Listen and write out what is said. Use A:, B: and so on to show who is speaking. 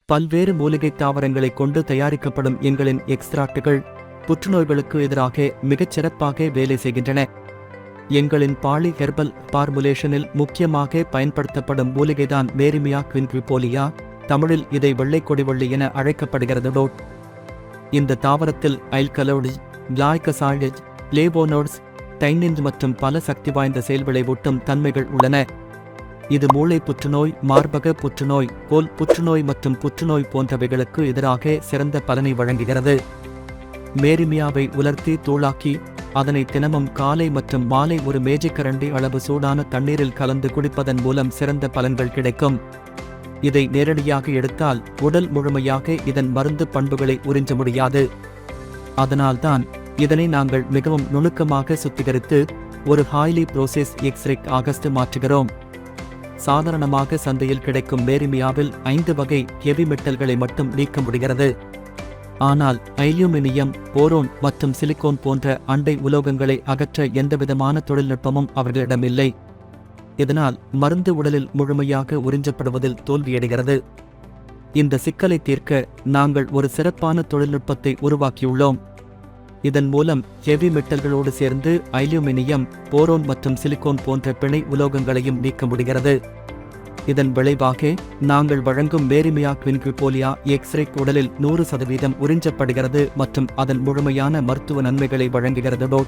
A: பல்வேறு மூலிகை தாவரங்களைக் கொண்டு தயாரிக்கப்படும் எங்களின் எக்ஸ்ட்ராக்டுகள் புற்றுநோய்களுக்கு எதிராக மிகச் சிறப்பாக வேலை செய்கின்றன. எங்களின் பாலி ஹெர்பல் பார்முலேஷனில் முக்கியமாக பயன்படுத்தப்படும் மூலிகைதான் மேரிமியா குவின்குவிபோலியா, தமிழில் இதை வெள்ளைக்கொடிவள்ளி என அழைக்கப்படுகிறது. இந்த தாவரத்தில் ஐல்கலோய்டு, கிளைகோசாய்டு, ஃப்ளேவோனோய்ட்ஸ், டைனின் மற்றும் பல சக்தி வாய்ந்த செயல்விளைவூட்டும் தன்மைகள் உள்ளன. இது மூளை புற்றுநோய், மார்பக புற்றுநோய், தோல் புற்றுநோய் மற்றும் புற்றுநோய் போன்றவைகளுக்கு எதிராக சிறந்த பலனை வழங்குகிறது. மேரிமியாவை உலர்த்தி தூளாக்கி அதனை தினமும் காலை மற்றும் மாலை ஒரு மேஜைக்கரண்டி அளவு சூடான தண்ணீரில் கலந்து குடிப்பதன் மூலம் சிறந்த பலன்கள் கிடைக்கும். இதை நேரடியாக எடுத்தால் உடல் முழுமையாக இதன் மருந்து பண்புகளை உறிஞ்ச முடியாது. அதனால்தான் இதனை நாங்கள் மிகவும் நுணுக்கமாக சுத்திகரித்து ஒரு ஹைலி ப்ரோசஸ் எக்ஸ்ட்ராக்ட் ஆக மாற்றுகிறோம். சாதாரணமாக சந்தையில் கிடைக்கும் மேரிமியாவில் 5 வகை ஹெவி மெட்டல்களை மட்டும் நீக்க முடிகிறது. ஆனால் அலுமினியம், போரோன் மற்றும் சிலிக்கோன் போன்ற அண்டை உலோகங்களை அகற்ற எந்தவிதமான தொழில்நுட்பமும் அவர்களிடமில்லை. இதனால் மருந்து உடலில் முழுமையாக உறிஞ்சப்படுவதில் தோல்வியடைகிறது. இந்த சிக்கலை தீர்க்க நாங்கள் ஒரு சிறப்பான தொழில்நுட்பத்தை உருவாக்கியுள்ளோம். இதன் மூலம் ஹெவி மெட்டல்களோடு சேர்ந்து அலுமினியம், போரோன் மற்றும் சிலிக்கோன் போன்ற பிணை உலோகங்களையும் நீக்க முடிகிறது. இதன் விளைவாக நாங்கள் வழங்கும் மேரிமியா குவின்குவிபோலியா எக்ஸ்ட்ராக்ட் உடலில் 100% உறிஞ்சப்படுகிறது மற்றும் அதன் முழுமையான மருத்துவ நன்மைகளை வழங்குகிறது.